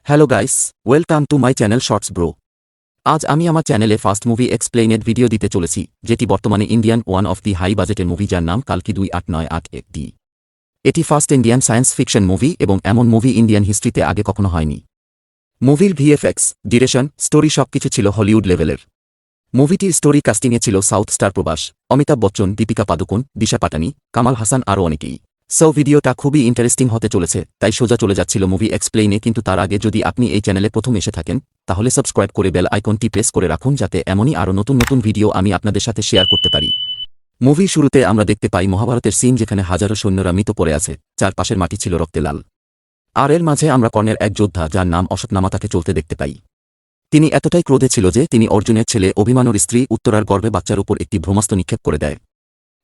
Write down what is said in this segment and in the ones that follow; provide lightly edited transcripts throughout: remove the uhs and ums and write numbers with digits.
Hello guys, welcome to my channel shorts bro. আজ আমি আমার চ্যানেলে ফার্স্ট মুভি এক্সপ্লেইনেড ভিডিও দিতে চলেছি, যেটি বর্তমানে Indian one of the high বাজেটের মুভি, যার নাম কালকি 2898 এটি first Indian science fiction movie এবং এমন মুভি ইন্ডিয়ান হিস্ট্রিতে আগে কখনো হয়নি। মুভির ভিএফএক্স, ডিরেকশন, স্টোরি সবকিছু ছিল হলিউড লেভেলের। মুভিটির স্টোরি কাস্টিংয়ে ছিল সাউথ স্টার প্রবাস, অমিতাভ বচ্চন, দীপিকা পাদুকোন, দিশা পাটানি, কামাল হাসান আরও অনেকেই। সো ভিডিওটা খুবই ইন্টারেস্টিং হতে চলেছে, তাই সোজা চলে যাচ্ছিল মুভি এক্সপ্লেইনে। কিন্তু তার আগে যদি আপনি এই চ্যানেলে প্রথম এসে থাকেন, তাহলে সাবস্ক্রাইব করে বেল আইকনটি প্রেস করে রাখুন, যাতে এমনই আরও নতুন নতুন ভিডিও আমি আপনাদের সাথে শেয়ার করতে পারি। মুভির শুরুতে আমরা দেখতে পাই মহাভারতের সিন, যেখানে হাজারো সৈন্যরা মৃত পড়ে আছে, চারপাশের মাটি ছিল রক্তে লাল। আর এর মাঝে আমরা কর্ণের এক যোদ্ধা, যার নাম অশ্বত্থামা, তাকে চলতে দেখতে পাই। তিনি এতটাই ক্রোধে ছিল যে তিনি অর্জুনের ছেলে অভিমানুর স্ত্রী উত্তরার গর্ভে বাচ্চার উপর একটি ব্রহ্মাস্ত্র নিক্ষেপ করে দেয়।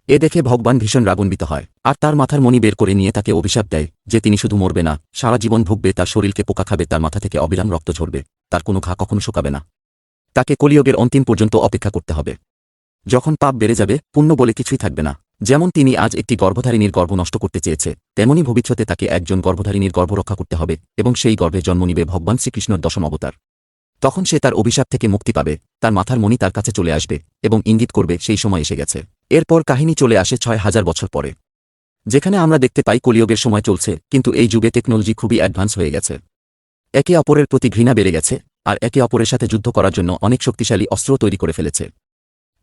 এ দেখে ভগবান ভীষণ রাগান্বিত হয়, আর তার মাথার মণি বের করে নিয়ে তাকে অভিশাপ দেয় যে তিনি শুধু মরবে না, সারা জীবন ভুগবে, তার শরীরকে পোকা খাবে, তার মাথা থেকে অবিরাম রক্ত ঝরবে, তার কোনো ঘা কখনো শুকাবে না। তাকে কলিযুগের অন্তিম পর্যন্ত অপেক্ষা করতে হবে। যখন পাপ বেড়ে যাবে, পুণ্য বলে কিছুই থাকবে না। যেমন তিনি আজ একটি গর্ভধারিণীর গর্ভ নষ্ট করতে চেয়েছে, তেমনি ভবিষ্যতে তাকে একজন গর্ভধারিণীর গর্ভ রক্ষা করতে হবে, এবং সেই গর্ভে জন্ম নিবে ভগবান শ্রীকৃষ্ণর দশম অবতার। তখন সে তার অভিশাপ থেকে মুক্তি পাবে, তার মাথার মণি তার কাছে চলে আসবে এবং ইঙ্গিত করবে সেই সময় এসে গেছে। এরপর কাহিনী চলে আসে ৬,০০০ বছর পরে, যেখানে আমরা দেখতে পাই কলিযুগের সময় চলছে, কিন্তু এই যুগে টেকনোলজি খুবই অ্যাডভান্স হয়ে গেছে। একে অপরের প্রতি ঘৃণা বেড়ে গেছে, আর একে অপরের সাথে যুদ্ধ করার জন্য অনেক শক্তিশালী অস্ত্র তৈরি করে ফেলেছে।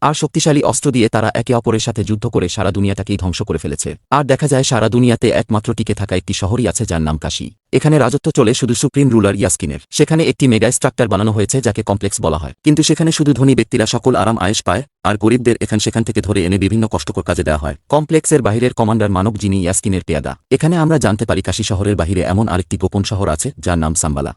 আর শক্তিশালী অস্ত্র দিয়ে তারা একে অপরের সাথে যুদ্ধ করে সারা দুনিয়াটাকেই ধ্বংস করে ফেলেছে। আর দেখা যায় সারা দুনিয়াতে একমাত্র টিকে থাকা একটি শহরই আছে, যার নাম কাশী। এখানে রাজত্ব চলে শুধু সুপ্রিম রুলার ইয়াস্কিনের। সেখানে একটি মেগা স্ট্রাকচার বানানো হয়েছে, যাকে কমপ্লেক্স বলা হয়। কিন্তু সেখানে শুধু ধনী ব্যক্তিরা সকল আরাম আয়েশ পায়, আর গরিবদের সেখান থেকে ধরে এনে বিভিন্ন কষ্টকর কাজে দেওয়া হয়। কমপ্লেক্সের বাহিরের কমান্ডার মানব, যিনি ইয়াস্কিনের পেয়াদা। এখানে আমরা জানতে পারি কাশী শহরের বাহিরে এমন আরেকটি গোপন শহর আছে, যার নাম সাম্বালা।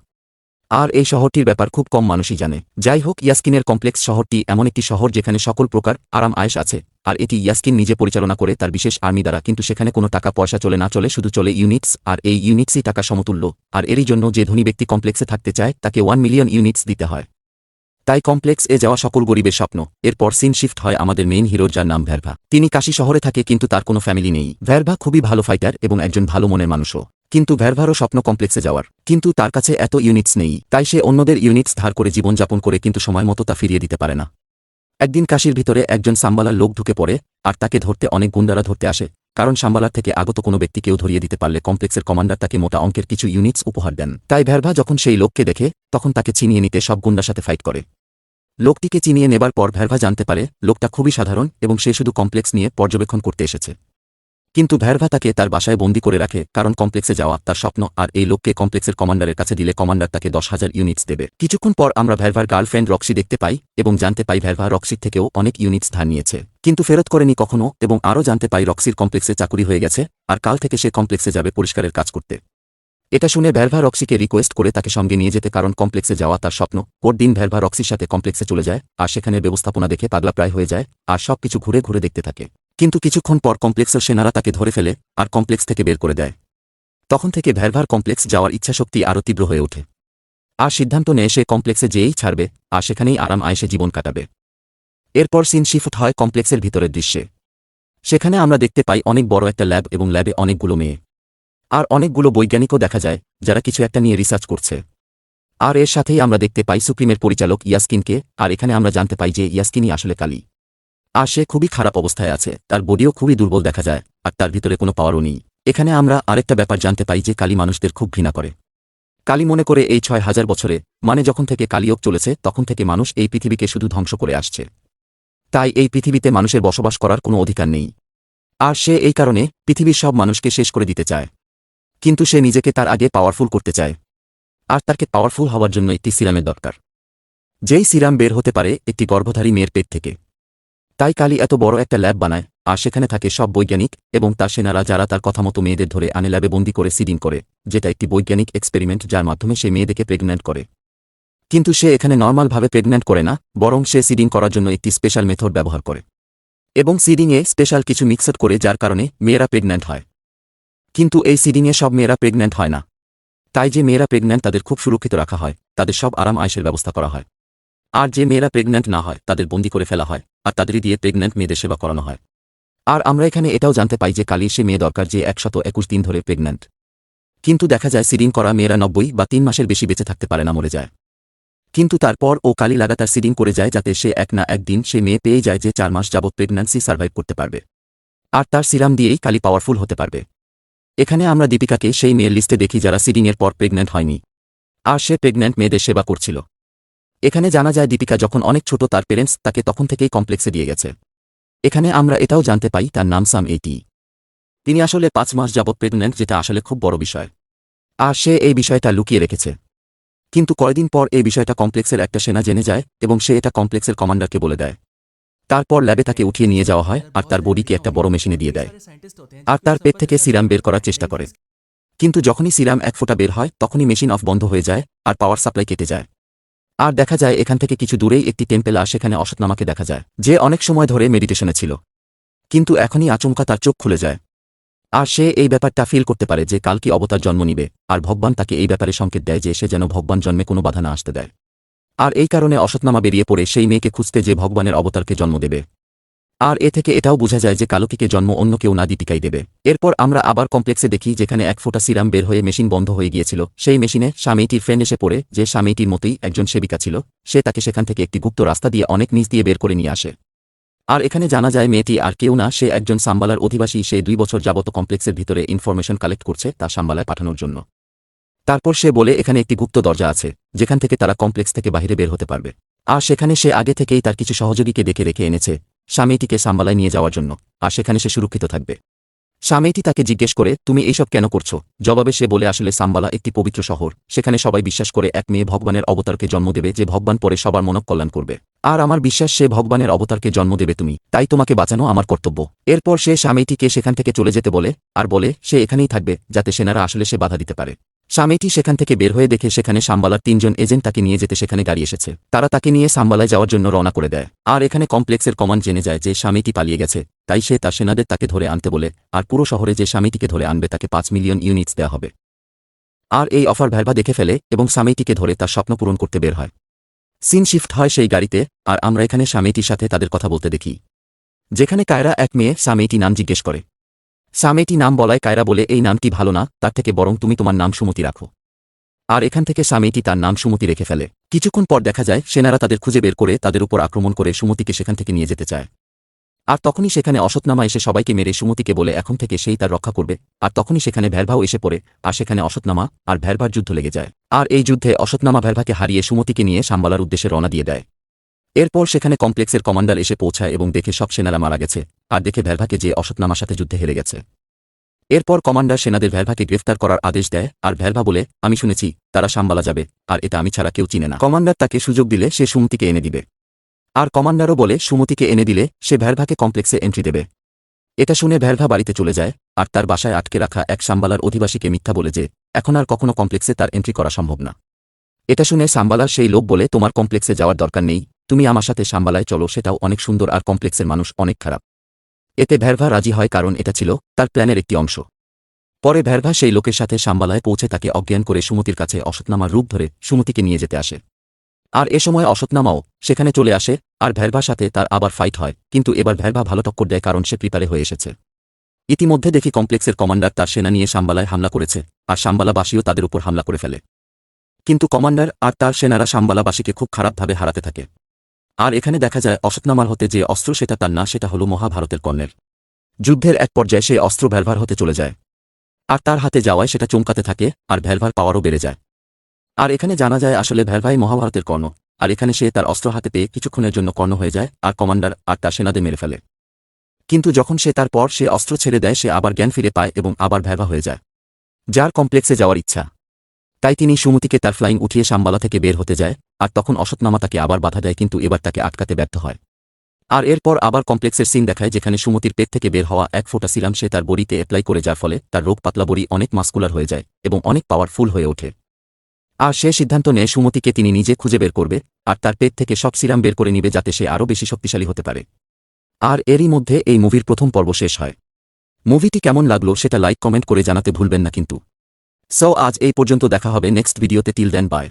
আর এই শহরটির ব্যাপার খুব কম মানুষই জানে। যাই হোক, ইয়াস্কিনের কমপ্লেক্স শহরটি এমন একটি শহর যেখানে সকল প্রকার আরাম আয়েশ আছে, আর এটি ইয়াস্কিন নিজে পরিচালনা করে তার বিশেষ আর্মি দ্বারা। কিন্তু সেখানে কোনো টাকা পয়সা চলে না, চলে শুধু চলে ইউনিটস, আর এই ইউনিটসই টাকা সমতুল্য। আর এরই জন্য যে ধনী ব্যক্তি কমপ্লেক্সে থাকতে চায়, তাকে 1 মিলিয়ন ইউনিটস দিতে হয়। তাই কমপ্লেক্স এ যাওয়া সকল গরিবের স্বপ্ন। এরপর সিন শিফট হয় আমাদের মেইন হিরোর, যার নাম ভ্যারভা। তিনি কাশী শহরে থাকে, কিন্তু তার কোনো ফ্যামিলি নেই। ভ্যারভা খুবই ভালো ফাইটার এবং একজন ভালো মনের মানুষও, কিন্তু ভ্যারভারও স্বপ্ন কমপ্লেক্সে যাওয়ার। কিন্তু তার কাছে এত ইউনিটস নেই, তাই সে অন্যদের ইউনিটস ধার করে জীবনযাপন করে, কিন্তু সময় মতো তা ফিরিয়ে দিতে পারে না। একদিন কাশীর ভিতরে একজন সাম্বালার লোক ঢুকে পড়ে, আর তাকে ধরতে অনেক গুন্ডারা ধরতে আসে, কারণ সাম্বালার থেকে আগত কোনো ব্যক্তিকেও ধরিয়ে দিতে পারলে কমপ্লেক্সের কমান্ডার তাকে মোটা অঙ্কের কিছু ইউনিটস উপহার দেন। তাই ভ্যারভা যখন সেই লোককে দেখে, তখন তাকে চিনিয়ে নিতে সব গুন্ডার সাথে ফাইট করে। লোকটিকে চিনিয়ে নেবার পর ভ্যারভা জানতে পারে লোকটা খুবই সাধারণ এবং সে শুধু কমপ্লেক্স নিয়ে পর্যবেক্ষণ করতে এসেছে। কিন্তু ভ্যারভা তাকে তার বাসায় বন্দী করে রাখে, কারণ কমপ্লেক্সে যাওয়া তার স্বপ্ন, আর এই লোককে কমপ্লেক্সের কমান্ডারের কাছে দিলে কমান্ডার তাকে 10,000 ইউনিটস দেবে। কিছুক্ষণ পর আমরা ভ্যারভার গার্লফ্রেন্ড রক্সি দেখতে পাই এবং জানতে পাই ভ্যারভা রক্সির থেকেও অনেক ইউনিটস ধার নিয়েছে, কিন্তু ফেরত করেনি কখনো। এবং আরও জানতে পাই রক্সির কমপ্লেক্সে চাকুরি হয়ে গেছে, আর কাল থেকে সে কমপ্লেক্সে যাবে পরিষ্কারের কাজ করতে। এটা শুনে ভ্যারভা রক্সিকে রিকোয়েস্ট করে তাকে সঙ্গে নিয়ে যেতে, কারণ কমপ্লেক্সে যাওয়া তার স্বপ্ন। পরদিন ভ্যারভা রক্সির সাথে কমপ্লেক্সে চলে যায়, আর সেখানে ব্যবস্থাপনা দেখে পাগলা প্রায় হয়ে যায়, আর সবকিছু ঘুরে ঘুরে দেখতে থাকে। কিন্তু কিছুক্ষণ পর কমপ্লেক্সের সেনারা তাকে ধরে ফেলে, আর কমপ্লেক্স থেকে বের করে দেয়। তখন থেকে ভ্যারভার কমপ্লেক্স যাওয়ার ইচ্ছাশক্তি আরও তীব্র হয়ে ওঠে, আর সিদ্ধান্ত নেয় সে কমপ্লেক্সে যেয়েই ছাড়বে, আর সেখানেই আরাম আয়েশে জীবন কাটাবে। এরপর সিন শিফট হয় কমপ্লেক্সের ভিতরের দৃশ্যে। সেখানে আমরা দেখতে পাই অনেক বড় একটা ল্যাব এবং ল্যাবে অনেকগুলো মেয়ে, আর অনেকগুলো বৈজ্ঞানিকও দেখা যায়, যারা কিছু একটা নিয়ে রিসার্চ করছে। আর এর সাথেই আমরা দেখতে পাই সুপ্রিমের পরিচালক ইয়াস্কিনকে, আর এখানে আমরা জানতে পাই যে ইয়াস্কিনই আসলে কালী। আর সে খুবই খারাপ অবস্থায় আছে, তার বডিও খুবই দুর্বল দেখা যায়, আর তার ভিতরে কোনো পাওয়ারও নেই। এখানে আমরা আরেকটা ব্যাপার জানতে পাই যে কালী মানুষদের খুব ঘৃণা করে। কালী মনে করে এই ৬,০০০ বছরে, মানে যখন থেকে কালীযুগ চলেছে, তখন থেকে মানুষ এই পৃথিবীকে শুধু ধ্বংস করে আসছে। তাই এই পৃথিবীতে মানুষের বসবাস করার কোনো অধিকার নেই। আর সে এই কারণে পৃথিবীর সব মানুষকে শেষ করে দিতে চায়। কিন্তু সে নিজেকে তার আগে পাওয়ারফুল করতে চায়, আর তাকে পাওয়ারফুল হওয়ার জন্য একটি সিরামের দরকার, যেই সিরাম বের হতে পারে একটি গর্ভধারী মেয়ের পেট থেকে। তাই কালী এত বড় একটা ল্যাব বানায়, আর সেখানে থাকে সব বৈজ্ঞানিক এবং তার সেনারা, যারা তার কথা মতো মেয়েদের ধরে আনে ল্যাবে বন্দি করে সিডিং করে, যেটা একটি বৈজ্ঞানিক এক্সপেরিমেন্ট, যার মাধ্যমে সে মেয়েদেরকে প্রেগন্যান্ট করে। কিন্তু সে এখানে নর্মালভাবে প্রেগন্যান্ট করে না, বরং সে সিডিং করার জন্য একটি স্পেশাল মেথড ব্যবহার করে, এবং সিডিংয়ে স্পেশাল কিছু মিক্সড করে, যার কারণে মেয়েরা প্রেগন্যান্ট হয়। কিন্তু এই সিডিংয়ে সব মেয়েরা প্রেগন্যান্ট হয় না। তাই যে মেয়েরা প্রেগন্যান্ট তাদের খুব সুরক্ষিত রাখা হয়, তাদের সব আরাম আয়েশের ব্যবস্থা করা হয়। আর যে মেয়েরা প্রেগন্যান্ট না হয়, তাদের বন্দি করে ফেলা হয়, আর তাদেরই দিয়ে প্রেগন্যান্ট মেয়েদের সেবা করানো হয়। আর আমরা এখানে এটাও জানতে পাই যে কালীর সে মেয়ে দরকার যে 121 দিন ধরে প্রেগন্যান্ট। কিন্তু দেখা যায় সিডিং করা মেয়েরা 90 বা 3 মাসের বেশি বেঁচে থাকতে পারে না, মরে যায়। কিন্তু তারপর ও কালি লাগাতার সিডিং করে যায় যাতে সে এক না একদিন সে মেয়ে পেয়ে যায় যে 4 মাস যাবৎ প্রেগন্যান্সি সার্ভাইভ করতে পারবে। আর তার সিরাম দিয়েই কালি পাওয়ারফুল হতে পারবে। এখানে আমরা দীপিকাকে সেই মেয়ের লিস্টে দেখি যারা সিডিংয়ের পর প্রেগন্যান্ট হয়নি, আর সে প্রেগন্যান্ট মেয়েদের সেবা করছিল। এখানে জানা যায় দীপিকা যখন অনেক ছোট তার পেরেন্টস তাকে তখন থেকেই কমপ্লেক্সে দিয়ে গেছে। এখানে আমরা এটাও জানতে পাই তার নাম সাম এটি। তিনি আসলে 5 মাস যাবৎ প্রেগন্যান্ট, যেটা আসলে খুব বড় বিষয়। আর সে এই বিষয়টা লুকিয়ে রেখেছে। কিন্তু কয়েকদিন পর এই বিষয়টা কমপ্লেক্সের একটা সেনা জেনে যায় এবং সে এটা কমপ্লেক্সের কমান্ডারকে বলে দেয়। তারপর ল্যাবে তাকে উঠিয়ে নিয়ে যাওয়া হয় আর তার বডিকে একটা বড় মেশিনে দিয়ে দেয় আর তার পেট থেকে সিরাম বের করার চেষ্টা করে। কিন্তু যখনই সিরাম এক ফোঁটা বের হয় তখনই মেশিন অফ বন্ধ হয়ে যায় আর পাওয়ার সাপ্লাই কেটে যায়। আর দেখা যায় এখান থেকে কিছু দূরেই একটি টেম্পেল, আর সেখানে অসৎনামাকে দেখা যায় যে অনেক সময় ধরে মেডিটেশনে ছিল, কিন্তু এখনই আচমকা তার চোখ খুলে যায়। আর সে এই ব্যাপারটা ফিল করতে পারে যে কালকি অবতার জন্ম নিবে, আর ভগবান তাকে এই ব্যাপারে সংকেত দেয় যে সে যেন ভগবান জন্মে কোনো বাধা না আসতে দেয়। আর এই কারণে অসৎনামা বেরিয়ে পড়ে সেই মেয়েকে খুঁজতে যে ভগবানের অবতারকে জন্ম দেবে। আর এ থেকে এটাও বোঝা যায় যে কালকিকে জন্ম অন্য কেউ না, দীপিকাই দেবে। এরপর আমরা আবার কমপ্লেক্সে দেখি যেখানে এক ফোঁটা সিরাম বের হয়ে মেশিন বন্ধ হয়ে গিয়েছিল। সেই মেশিনে স্বামীটির ফ্রেন্ড এসে পড়ে, যে স্বামীটির মতোই একজন সেবিকা ছিল। সে তাকে সেখান থেকে একটি গুপ্ত রাস্তা দিয়ে অনেক নিচ দিয়ে বের করে নিয়ে আসে। আর এখানে জানা যায় মেয়েটি আর কেউ না, সে একজন সাম্বালার অধিবাসী। সে 2 বছর যাবত কমপ্লেক্সের ভিতরে ইনফরমেশন কালেক্ট করছে তা সাম্বালায় পাঠানোর জন্য। তারপর সে বলে এখানে একটি গুপ্ত দরজা আছে যেখান থেকে তারা কমপ্লেক্স থেকে বাইরে বের হতে পারবে। আর সেখানে সে আগে থেকেই তার কিছু সহযোগীকে ডেকে রেখে এনেছে স্বামীটিকে সাম্বালায় নিয়ে যাওয়ার জন্য, আর সেখানে সে সুরক্ষিত থাকবে। স্বামীটি তাকে জিজ্ঞেস করে তুমি এইসব কেন করছো? জবাবে সে বলে আসলে সাম্বালা একটি পবিত্র শহর, সেখানে সবাই বিশ্বাস করে এক মেয়ে ভগবানের অবতারকে জন্ম দেবে যে ভগবান পরে সবার মনকল্যাণ করবে। আর আমার বিশ্বাস সে ভগবানের অবতারকে জন্ম দেবে তুমি, তাই তোমাকে বাঁচানো আমার কর্তব্য। এরপর সে স্বামীটিকে সেখান থেকে চলে যেতে বলে আর বলে সে এখানেই থাকবে যাতে সেনারা আসলে সে বাধা দিতে পারে। স্বামীটি সেখান থেকে বের হয়ে দেখে সেখানে সাম্বালার 3 জন এজেন্ট তাকে নিয়ে যেতে সেখানে গাড়ি এসেছে। তারা তাকে নিয়ে সাম্বালায় যাওয়ার জন্য রওনা করে দেয়। আর এখানে কমপ্লেক্সের কমান্ড জেনে যায় যে স্বামীটি পালিয়ে গেছে, তাই সে তার সেনাদের তাকে ধরে আনতে বলে। আর পুরো শহরে যে স্বামীটিকে ধরে আনবে তাকে 5 মিলিয়ন ইউনিটস দেওয়া হবে। আর এই অফার ভ্যালভা দেখে ফেলে এবং স্বামীটিকে ধরে তার স্বপ্ন পূরণ করতে বের হয়। সিন শিফট হয় সেই গাড়িতে, আর আমরা এখানে স্বামীটির সাথে তাদের কথা বলতে দেখি। যেখানে কায়রা এক মেয়ে স্বামীটি নাম জিজ্ঞেস করে। স্বামীটি নাম বলায় কায়রা বলে এই নামটি ভালো না, তার থেকে বরং তুমি তোমার নাম সুমতি রাখো। আর এখান থেকে স্বামীটি তার নাম সুমতি রেখে ফেলে। কিছুক্ষণ পর দেখা যায় সেনারা তাদের খুঁজে বের করে তাদের উপর আক্রমণ করে সুমতিকে সেখান থেকে নিয়ে যেতে চায়। আর তখনই সেখানে অসৎনামা এসে সবাইকে মেরে সুমতিকে বলে এখন থেকে সেই তার রক্ষা করবে। আর তখনই সেখানে ভ্যারভাও এসে পড়ে, আর সেখানে অসৎনামা আর ভ্যারভার যুদ্ধ লেগে যায়। আর এই যুদ্ধে অসৎনামা ভ্যারভাকে হারিয়ে সুমতিকে নিয়ে সাম্বালার উদ্দেশ্যে রওনা দিয়ে দেয়। এরপর সেখানে কমপ্লেক্সের কমান্ডার এসে পৌঁছায় এবং দেখে সব সেনারা মারা গেছে, আর দেখে ভ্যারভাকে যে অসৎনামার সাথে যুদ্ধে হেরে গেছে। এরপর কমান্ডার সেনাদের ভ্যারভাকে গ্রেফতার করার আদেশ দেয়। আর ভ্যারভা বলে আমি শুনেছি তারা সাম্বালা যাবে, আর এটা আমি ছাড়া কেউ চিনে না। কমান্ডার তাকে সুযোগ দিলে সে সুমতিকে এনে দিবে। আর কমান্ডারও বলে সুমতিকে এনে দিলে সে ভ্যারভাকে কমপ্লেক্সে এন্ট্রি দেবে। এটা শুনে ভ্যারভা বাড়িতে চলে যায় আর তার বাসায় আটকে রাখা এক সাম্বালার অধিবাসীকে মিথ্যা বলে যে এখন আর কখনো কমপ্লেক্সে তার এন্ট্রি করা সম্ভব না। এটা শুনে সাম্বালার সেই লোক বলে তোমার কমপ্লেক্সে যাওয়ার দরকার নেই, তুমি আমার সাথে সাম্বালায় চলো, সেটাও অনেক সুন্দর আর কমপ্লেক্সের মানুষ অনেক খারাপ। এতে ভ্যারভা রাজি হয় কারণ এটা ছিল তার প্ল্যানের একটি অংশ। পরে ভ্যারভা সেই লোকের সাথে সাম্বালায় পৌঁছে তাকে অজ্ঞান করে সুমতির কাছে অসৎনামার রূপ ধরে সুমতিকে নিয়ে যেতে আসে। আর এ সময় অসৎনামাও সেখানে চলে আসে আর ভ্যারভার সাথে তার আবার ফাইট হয়, কিন্তু এবার ভ্যারভা ভালো টক্কর দেয় কারণ সে প্রিপারে হয়ে এসেছে। ইতিমধ্যে দেখি কমপ্লেক্সের কমান্ডার তার সেনা নিয়ে সাম্বালায় হামলা করেছে, আর সাম্বালাবাসীও তাদের উপর হামলা করে ফেলে। কিন্তু কমান্ডার আর তার সেনারা সাম্বালাবাসীকে খুব খারাপভাবে হারাতে থাকে। আর এখানে দেখা যায় অসৎনামার হতে যে অস্ত্র সেটা তার না, সেটা হলো মহাভারতের কর্ণের। যুদ্ধের এক পর্যায়ে সেই অস্ত্র ভ্যারভার হতে চলে যায়, আর তার হাতে যাওয়ায় সেটা চমকাতে থাকে আর ভ্যারভার পাওয়ারও বেড়ে যায়। আর এখানে জানা যায় আসলে ভ্যারভাই মহাভারতের কর্ণ, আর এখানে সে তার অস্ত্র হাতে পেয়ে কিছুক্ষণের জন্য কর্ণ হয়ে যায় আর কমান্ডার আর তার সেনাদের মেরে ফেলে। কিন্তু যখন সে তারপর সে অস্ত্র ছেড়ে দেয় সে আবার জ্ঞান ফিরে পায় এবং আবার ভ্যারভা হয়ে যায়, যার কমপ্লেক্সে যাওয়ার ইচ্ছা। তাই তিনি সুমতিকে তার ফ্লাইং উঠিয়ে সাম্বালা থেকে বের হতে যায়, আর তখন অসৎনামা তাকে আবার বাধা দেয়, কিন্তু এবার তাকে আটকাতে ব্যর্থ হয়। আর এরপর আবার কমপ্লেক্সের সিন দেখায় যেখানে সুমতির পেট থেকে বের হওয়া এক ফোঁটা সিরাম সে তার বডিতে অ্যাপ্লাই করে, যার ফলে তার রোগ পাতলা বডি অনেক মাস্কুলার হয়ে যায় এবং অনেক পাওয়ারফুল হয়ে ওঠে। আর সে সিদ্ধান্ত নেয় সুমতিকে তিনি নিজে খুঁজে বের করবে আর তার পেট থেকে সব সিরাম বের করে নিবে যাতে সে আরও বেশি শক্তিশালী হতে পারে। আর এরই মধ্যে এই মুভির প্রথম পর্ব শেষ হয়। মুভিটি কেমন লাগলো সেটা লাইক কমেন্ট করে জানাতে ভুলবেন না কিন্তু। সো আজ এই পর্যন্ত, দেখা হবে নেক্সট ভিডিওতে। Till then by.